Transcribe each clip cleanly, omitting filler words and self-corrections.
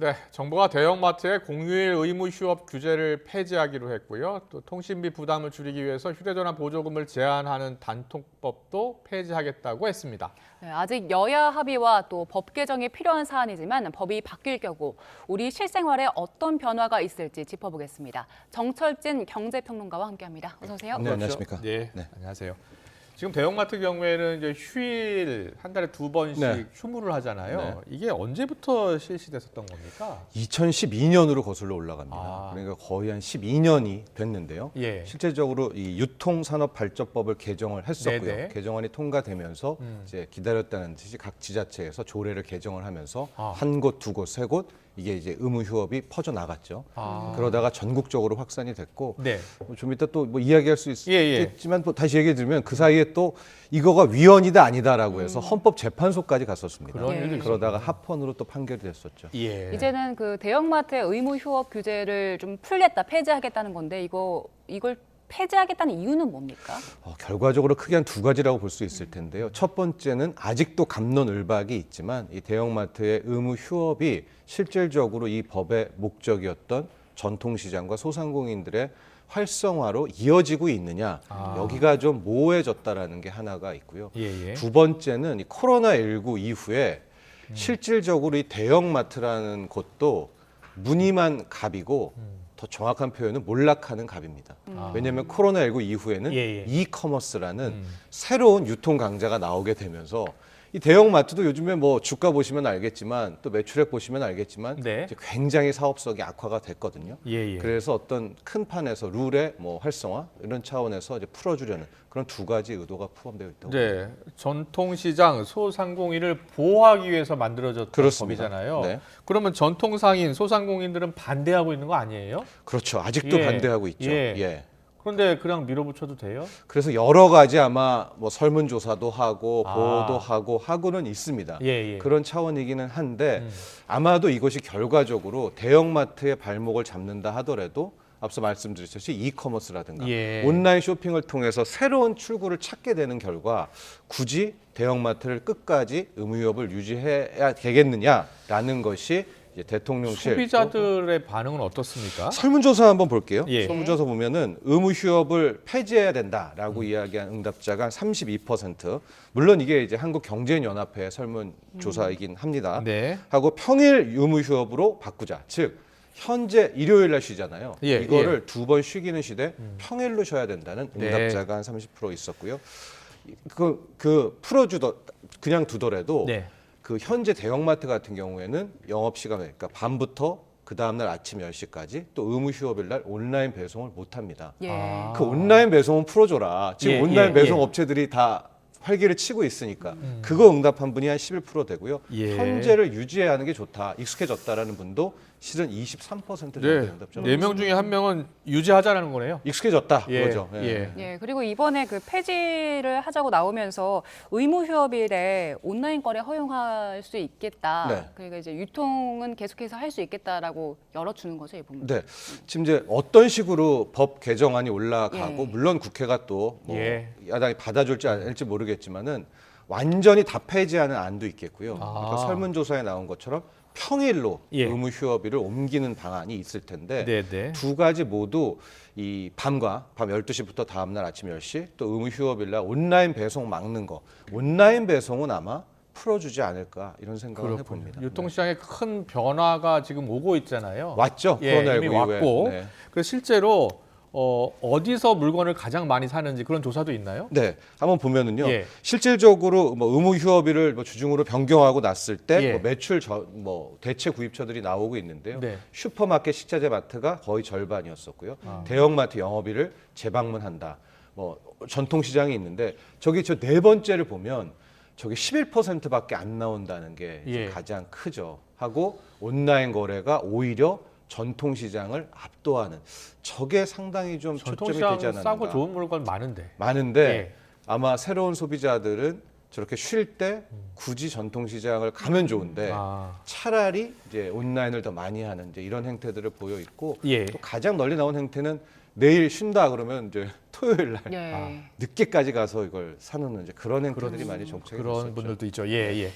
네, 정부가 대형마트의 공휴일 의무 휴업 규제를 폐지하기로 했고요. 또 통신비 부담을 줄이기 위해서 휴대전화 보조금을 제한하는 단통법도 폐지하겠다고 했습니다. 네, 아직 여야 합의와 또 법 개정이 필요한 사안이지만 법이 바뀔 경우 우리 실생활에 어떤 변화가 있을지 짚어보겠습니다. 정철진 경제평론가와 함께합니다. 어서 오세요. 네, 안녕하십니까? 네, 네. 안녕하세요. 지금 대형마트 경우에는 이제 휴일 한 달에 2번씩 네. 휴무를 하잖아요. 네. 이게 언제부터 실시됐었던 겁니까? 2012년으로 거슬러 올라갑니다. 아. 그러니까 거의 한 12년이 됐는데요. 예. 실제적으로 이 유통산업발전법을 개정을 했었고요. 네네. 개정안이 통과되면서 이제 기다렸다는 듯이 각 지자체에서 조례를 개정을 하면서 아. 한 곳, 두 곳, 세 곳 이게 이제 의무 휴업이 퍼져 나갔죠. 아. 그러다가 전국적으로 확산이 됐고 네. 좀 이따 또 뭐 이야기할 수 예, 예. 있겠지만 또 다시 얘기해 드리면 그 사이에 또 이거가 위헌이다 아니다라고 해서 헌법재판소까지 갔었습니다. 그런 일도 그러다가 합헌으로 또 판결이 됐었죠. 예. 이제는 그 대형마트의 의무 휴업 규제를 좀 풀겠다, 폐지하겠다는 건데 이걸 폐지하겠다는 이유는 뭡니까? 결과적으로 크게 한 두 가지라고 볼 수 있을 텐데요. 첫 번째는 아직도 갑론을박이 있지만 이 대형마트의 의무 휴업이 실질적으로 이 법의 목적이었던 전통시장과 소상공인들의 활성화로 이어지고 있느냐, 여기가 좀 모호해졌다라는 게 하나가 있고요. 예, 예. 두 번째는 이 코로나19 이후에 실질적으로 이 대형마트라는 곳도 무늬만 갑이고 더 정확한 표현은 몰락하는 갑입니다. 왜냐하면 코로나19 이후에는 예, 예. 이커머스라는 새로운 유통 강자가 나오게 되면서 이 대형마트도 요즘에 뭐 주가 보시면 알겠지만 또 매출액 보시면 알겠지만 네. 이제 굉장히 사업성이 악화가 됐거든요. 예, 예. 그래서 어떤 큰 판에서 룰의 뭐 활성화 이런 차원에서 이제 풀어주려는 그런 두 가지 의도가 포함되어 있다고 봅니다. 네, 전통시장 소상공인을 보호하기 위해서 만들어졌던 그렇습니다. 법이잖아요. 네. 그러면 전통상인 소상공인들은 반대하고 있는 거 아니에요? 그렇죠. 아직도 예. 반대하고 있죠. 예. 예. 그런데 그냥 밀어붙여도 돼요? 그래서 여러 가지 아마 뭐 설문조사도 하고 아. 보호도 하고는 있습니다. 예, 예. 그런 차원이기는 한데 아마도 이것이 결과적으로 대형마트의 발목을 잡는다 하더라도 앞서 말씀드렸듯이 이커머스라든가 예. 온라인 쇼핑을 통해서 새로운 출구를 찾게 되는 결과 굳이 대형마트를 끝까지 의무휴업을 유지해야 되겠느냐라는 것이 이제 대통령실 소비자들의 반응은 어떻습니까? 설문조사 한번 볼게요. 예. 설문조사 보면은 의무 휴업을 폐지해야 된다라고 이야기한 응답자가 한 32%. 물론 이게 이제 한국경제연합회 설문조사이긴 합니다. 네. 하고 평일 의무 휴업으로 바꾸자. 즉 현재 일요일 날 쉬잖아요. 예, 이거를 두 번 쉬기는 쉬되 평일로 쉬어야 된다는 네. 응답자가 한 30% 있었고요. 그냥 두더라도 네. 그 현재 대형마트 같은 경우에는 영업시간 그러니까 밤부터 그 다음날 아침 10시까지 또 의무 휴업일 날 온라인 배송을 못 합니다. 예. 아. 그 온라인 배송은 풀어줘라. 지금 예, 온라인 예, 배송 예. 업체들이 다 활기를 치고 있으니까 그거 응답한 분이 한 11% 되고요. 예. 현재를 유지해야 하는 게 좋다. 익숙해졌다라는 분도 실은 23% 정도 네. 응답자가 4명 중에 1명은 유지하자라는 거네요. 익숙해졌다. 예. 그거죠. 예. 예, 그리고 이번에 그 폐지를 하자고 나오면서 의무 휴업일에 온라인 거래 허용할 수 있겠다. 네. 그러니까 이제 유통은 계속해서 할 수 있겠다라고 열어주는 거죠, 이 부분. 네. 지금 이제 어떤 식으로 법 개정안이 올라가고 예. 물론 국회가 또 뭐 예. 야당이 받아줄지 않을지 모르겠지만은 완전히 다 폐지하는 안도 있겠고요. 그러니까 설문조사에 나온 것처럼 평일로 예. 의무 휴업일을 옮기는 방안이 있을 텐데 네, 네. 두 가지 모두 이 밤 12시부터 다음날 아침 10시 또 의무 휴업일 날 온라인 배송 막는 거 온라인 배송은 아마 풀어주지 않을까 이런 생각을 해봅니다. 유통시장에 큰 변화가 지금 오고 있잖아요. 왔죠. 예, 코로나19 이미 이후에. 왔고. 네. 그래서 실제로 어디서 물건을 가장 많이 사는지 그런 조사도 있나요? 네, 한번 보면은요. 예. 실질적으로 뭐 의무 휴업일을 뭐 주중으로 변경하고 났을 때 예. 뭐 매출 뭐 대체 구입처들이 나오고 있는데요. 네. 슈퍼마켓, 식자재 마트가 거의 절반이었었고요. 대형마트 영업일을 재방문한다. 뭐 전통시장이 있는데 저기 저 네 번째를 보면 저기 11%밖에 안 나온다는 게 이제 예. 가장 크죠. 하고 온라인 거래가 오히려 전통시장을 압도하는 저게 상당히 좀 초점이 되지 전통시장 않았나. 싸고 좋은 물건 많은데. 많은데 예. 아마 새로운 소비자들은 저렇게 쉴 때 굳이 전통시장을 가면 좋은데 아. 차라리 이제 온라인을 더 많이 하는 이제 이런 행태들을 보여 있고 예. 또 가장 널리 나온 행태는 내일 쉰다 그러면 이제 토요일 날 예. 늦게까지 가서 이걸 사는 이제 그런 행태들이 많이 정착이 그런 됐었죠. 분들도 있죠. 예, 예.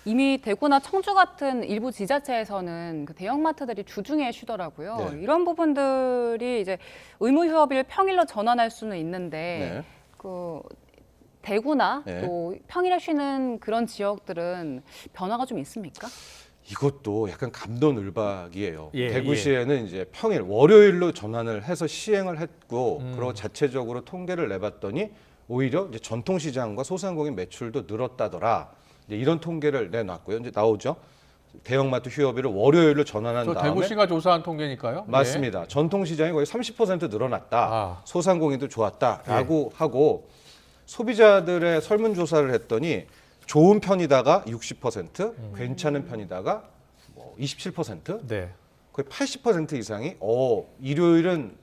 이미 대구나 청주 같은 일부 지자체에서는 그 대형마트들이 주중에 쉬더라고요. 네. 이런 부분들이 이제 의무 휴업일 평일로 전환할 수는 있는데 네. 그 대구나 네. 또 평일에 쉬는 그런 지역들은 변화가 좀 있습니까? 이것도 약간 감론을박이에요. 예, 대구시에는 이제 평일 월요일로 전환을 해서 시행을 했고, 음. 그리고 자체적으로 통계를 내봤더니 오히려 이제 전통시장과 소상공인 매출도 늘었다더라. 이제 이런 통계를 내놨고요. 이제 나오죠. 대형마트 휴업일을 월요일로 전환한 저 다음에 대구시가 조사한 통계니까요. 맞습니다. 전통시장이 거의 30% 늘어났다. 아. 소상공인도 좋았다라고 하고 소비자들의 설문조사를 했더니 좋은 편이다가 60%, 괜찮은 편이다가 뭐 27%, 네. 거의 80% 이상이 일요일은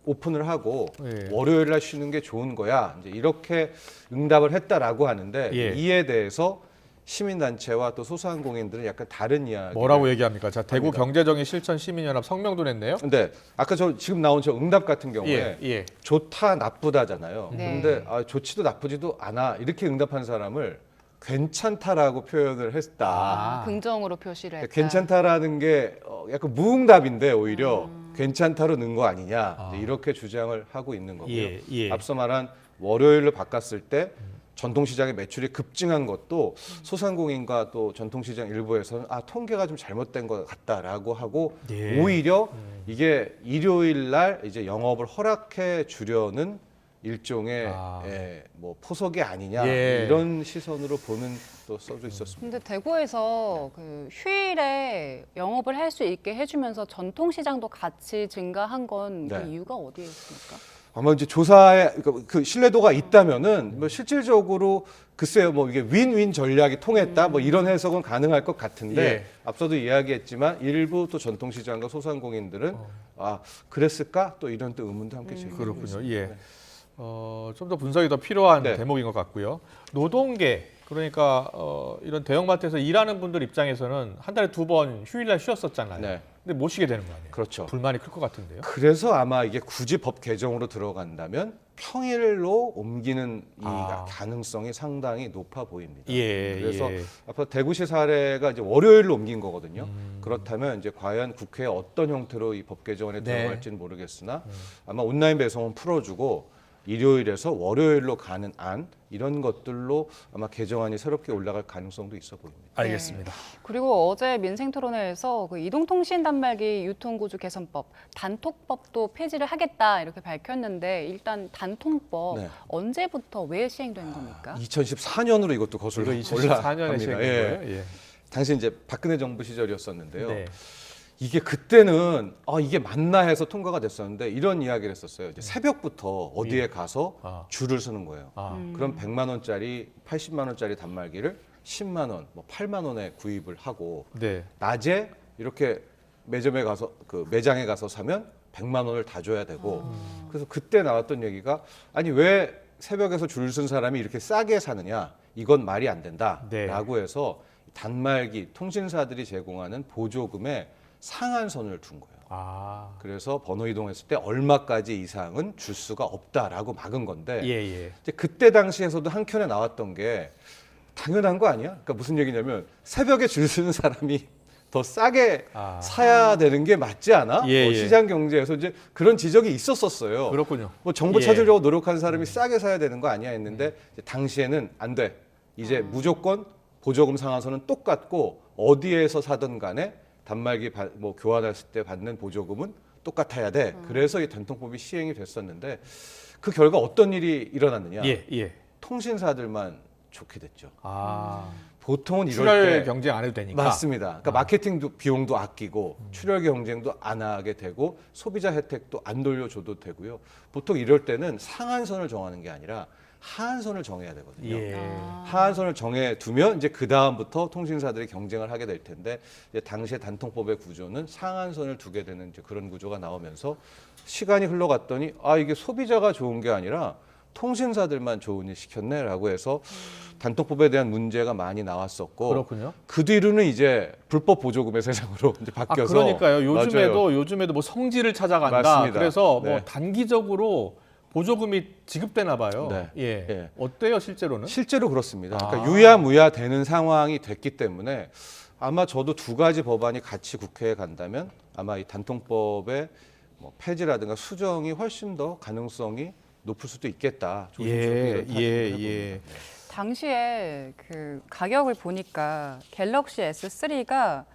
오픈을 하고 예. 월요일 날 쉬는 게 좋은 거야. 이제 이렇게 응답을 했다라고 하는데 예. 이에 대해서 시민단체와 또 소상공인들은 약간 다른 이야기. 뭐라고 얘기합니까? 자, 대구 합니다. 경제정의 실천 시민연합 성명도 냈네요. 근데 아까 지금 나온 저 응답 같은 경우에 예. 좋다 나쁘다잖아요. 네. 근데 좋지도 나쁘지도 않아 이렇게 응답한 사람을 괜찮다라고 표현을 했다. 아. 긍정으로 표시를 했다. 괜찮다라는 게 약간 무응답인데 오히려 괜찮다로 는 거 아니냐 이제 이렇게 주장을 하고 있는 거고요. 예, 예. 앞서 말한 월요일로 바꿨을 때 전통시장의 매출이 급증한 것도 소상공인과 또 전통시장 일부에서는 통계가 좀 잘못된 것 같다라고 하고 예. 오히려 이게 일요일 날 이제 영업을 허락해 주려는 일종의 뭐 포석이 아니냐 예. 이런 시선으로 보는 또 써져 있었습니다. 근데 대구에서 그 휴일에 영업을 할 수 있게 해주면서 전통시장도 같이 증가한 건 그 네. 이유가 어디에 있습니까? 아마 이제 조사에 그 신뢰도가 있다면은 뭐 실질적으로 글쎄요 뭐 이게 윈윈 전략이 통했다 뭐 이런 해석은 가능할 것 같은데 예. 앞서도 이야기했지만 일부 또 전통시장과 소상공인들은 그랬을까 또 이런 또 의문도 함께 제기하고 그렇군요. 있습니다. 예. 좀 더 분석이 더 필요한 네. 대목인 것 같고요. 노동계 그러니까 이런 대형마트에서 일하는 분들 입장에서는 한 달에 2번 휴일날 쉬었었잖아요. 네. 근데 못 쉬게 되는 거 아니에요? 그렇죠. 불만이 클 것 같은데요. 그래서 아마 이게 굳이 법 개정으로 들어간다면 평일로 옮기는 이 가능성이 상당히 높아 보입니다. 예. 그래서 예. 앞으로 대구시 사례가 이제 월요일로 옮긴 거거든요. 그렇다면 이제 과연 국회에 어떤 형태로 이 법 개정안에 네. 들어갈지는 모르겠으나 아마 온라인 배송은 풀어주고 일요일에서 월요일로 가는 안 이런 것들로 아마 개정안이 새롭게 올라갈 가능성도 있어 보입니다. 알겠습니다. 그리고 어제 민생토론회에서 그 이동통신 단말기 유통구조 개선법, 단톡법도 폐지를 하겠다 이렇게 밝혔는데 일단 단통법 네. 언제부터 왜 시행된 겁니까? 2014년으로 이것도 거슬러 이거 2014년에 올라갑니다. 시행된 예. 거예요. 예. 당시 이제 박근혜 정부 시절이었었는데요. 네. 이게 그때는 이게 맞나 해서 통과가 됐었는데 이런 이야기를 했었어요. 이제 새벽부터 어디에 가서 줄을 서는 거예요. 그럼 100만 원짜리, 80만 원짜리 단말기를 10만 원, 뭐 8만 원에 구입을 하고 네. 낮에 이렇게 매점에 가서 그 매장에 가서 사면 100만 원을 다 줘야 되고 그래서 그때 나왔던 얘기가 아니 왜 새벽에서 줄 쓴 사람이 이렇게 싸게 사느냐 이건 말이 안 된다라고 해서 단말기 통신사들이 제공하는 보조금에 상한선을 둔 거예요. 그래서 번호 이동했을 때 얼마까지 이상은 줄 수가 없다라고 막은 건데 예. 이제 그때 당시에서도 한켠에 나왔던 게 당연한 거 아니야? 그러니까 무슨 얘기냐면 새벽에 줄 서는 사람이 더 싸게 사야 되는 게 맞지 않아? 예, 뭐 예. 시장 경제에서 이제 그런 지적이 있었었어요. 그렇군요. 뭐 정보 예. 찾으려고 노력하는 사람이 싸게 사야 되는 거 아니야 했는데 이제 당시에는 안 돼. 이제 무조건 보조금 상한선은 똑같고 어디에서 사든 간에 단말기 뭐 교환했을 때 받는 보조금은 똑같아야 돼. 그래서 이 단통법이 시행이 됐었는데 그 결과 어떤 일이 일어났느냐? 예. 통신사들만 좋게 됐죠. 보통은 이럴 출혈 때 경쟁 안 해도 되니까. 맞습니다. 그러니까 마케팅 비용도 아끼고 출혈 경쟁도 안 하게 되고 소비자 혜택도 안 돌려줘도 되고요. 보통 이럴 때는 상한선을 정하는 게 아니라 하한선을 정해야 되거든요. 예. 하한선을 정해 두면 이제 그 다음부터 통신사들이 경쟁을 하게 될 텐데 이제 당시의 단통법의 구조는 상한선을 두게 되는 이제 그런 구조가 나오면서 시간이 흘러갔더니 이게 소비자가 좋은 게 아니라 통신사들만 좋은 일 시켰네라고 해서 단통법에 대한 문제가 많이 나왔었고 그렇군요. 그 뒤로는 이제 불법 보조금의 세상으로 이제 바뀌어서 그러니까요. 맞아요. 요즘에도 뭐 성질을 찾아간다. 맞습니다. 그래서 뭐 네. 단기적으로 보조금이 지급되나 봐요. 네. 예. 예. 어때요, 실제로는? 실제로 그렇습니다. 아. 그러니까 유야무야 되는 상황이 됐기 때문에 아마 저도 두 가지 법안이 같이 국회에 간다면 아마 이 단통법의 뭐 폐지라든가 수정이 훨씬 더 가능성이 높을 수도 있겠다. 예. 당시에 그 가격을 보니까 갤럭시 S3가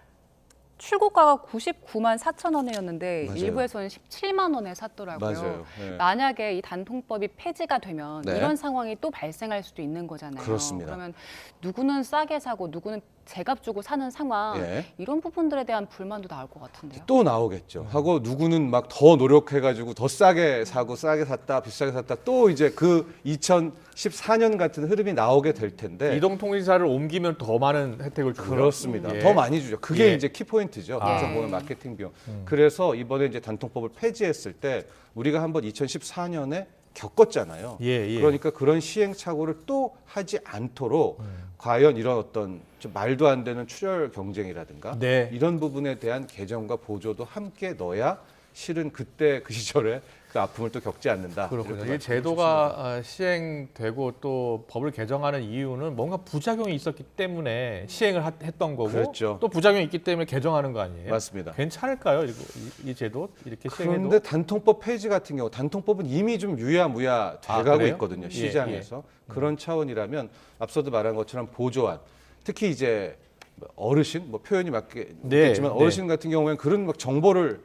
출고가가 99만 4천 원이었는데 맞아요. 일부에서는 17만 원에 샀더라고요. 맞아요. 네. 만약에 이 단통법이 폐지가 되면 네. 이런 상황이 또 발생할 수도 있는 거잖아요. 그렇습니다. 그러면 누구는 싸게 사고 누구는 제값 주고 사는 상황 예. 이런 부분들에 대한 불만도 나올 것 같은데요. 또 나오겠죠. 하고 누구는 막 더 노력해가지고 더 싸게 사고 싸게 샀다 비싸게 샀다 또 이제 그 2014년 같은 흐름이 나오게 될 텐데 이동통신사를 옮기면 더 많은 혜택을 주고요. 그렇습니다. 예. 더 많이 주죠. 그게 예. 이제 키포인트죠. 아. 항상 보면 마케팅 비용. 그래서 이번에 이제 단통법을 폐지했을 때 우리가 한번 2014년에 겪었잖아요. 예. 그러니까 그런 시행착오를 또 하지 않도록 과연 이런 어떤 좀 말도 안 되는 출혈 경쟁이라든가 네. 이런 부분에 대한 개정과 보조도 함께 넣어야 실은 그때 그 시절에 그 아픔을 또 겪지 않는다. 그렇군요. 이렇게 이 말씀드릴 제도가 시행되고 또 법을 개정하는 이유는 뭔가 부작용이 있었기 때문에 시행을 했던 거고 그렇죠. 또 부작용이 있기 때문에 개정하는 거 수 아니에요? 있습니다. 맞습니다. 괜찮을까요? 이 제도 이렇게 시행해도? 그런데 단통법 폐지 같은 경우 단통법은 이미 좀 유야무야 돼가고 그래요? 있거든요. 예, 시장에서. 그런 차원이라면 앞서도 말한 것처럼 보조안 특히 이제 어르신 뭐 표현이 맞겠지만 네. 어르신 같은 경우에는 그런 막 정보를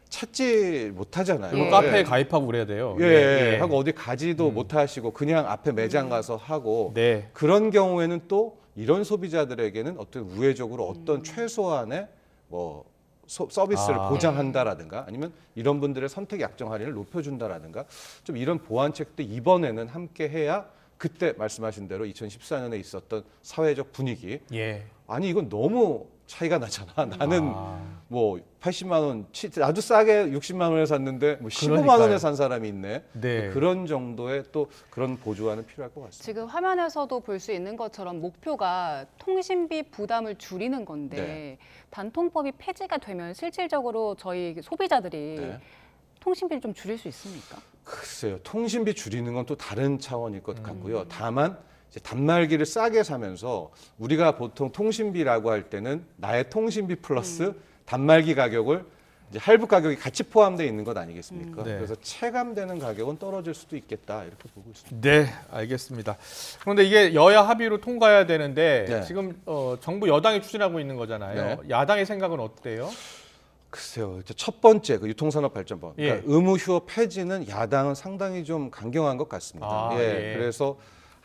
찾지 못하잖아요. 예. 카페에 가입하고 그래야 돼요. 예, 하고 어디 가지도 못하시고 그냥 앞에 매장 가서 하고 네. 그런 경우에는 또 이런 소비자들에게는 어떤 우회적으로 어떤 최소한의 뭐 서비스를 아. 보장한다라든가 아니면 이런 분들의 선택 약정 할인을 높여준다라든가 좀 이런 보완책도 이번에는 함께 해야 그때 말씀하신 대로 2014년에 있었던 사회적 분위기 예. 아니 이건 너무 차이가 나잖아. 나는 아. 뭐 80만 원, 아주 싸게 60만 원에 샀는데 뭐 15만 그러니까요. 원에 산 사람이 있네. 네. 그런 정도의 또 그런 보조안은 필요할 것 같습니다. 지금 화면에서도 볼 수 있는 것처럼 목표가 통신비 부담을 줄이는 건데 네. 단통법이 폐지가 되면 실질적으로 저희 소비자들이 네. 통신비를 좀 줄일 수 있습니까? 글쎄요. 통신비 줄이는 건 또 다른 차원일 것 같고요. 다만 이제 단말기를 싸게 사면서 우리가 보통 통신비라고 할 때는 나의 통신비 플러스 단말기 가격을 이제 할부 가격이 같이 포함되어 있는 것 아니겠습니까? 네. 그래서 체감되는 가격은 떨어질 수도 있겠다 이렇게 보고 있습니다. 네, 알겠습니다. 그런데 이게 여야 합의로 통과해야 되는데 네. 지금 정부 여당이 추진하고 있는 거잖아요. 네. 야당의 생각은 어때요? 글쎄요. 이제 첫 번째 그 유통산업발전법, 예. 그러니까 의무 휴업 폐지는 야당은 상당히 좀 강경한 것 같습니다. 아, 예. 그래서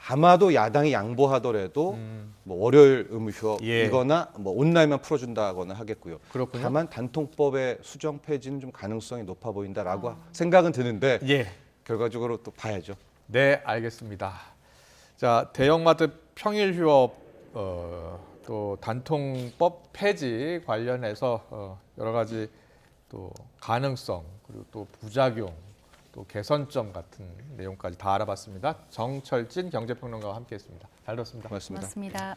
아마도 야당이 양보하더라도 뭐 월요일 의무 휴업이거나 뭐 온라인만 풀어준다거나 하겠고요. 그렇군요. 다만 단통법의 수정 폐지는 좀 가능성이 높아 보인다라고 생각은 드는데 예. 결과적으로 또 봐야죠. 네, 알겠습니다. 자, 대형마트 평일 휴업 또 단통법 폐지 관련해서 여러 가지 또 가능성 그리고 또 부작용 또 개선점 같은 내용까지 다 알아봤습니다. 정철진 경제평론가와 함께했습니다. 잘 들었습니다. 고맙습니다. 맞습니다.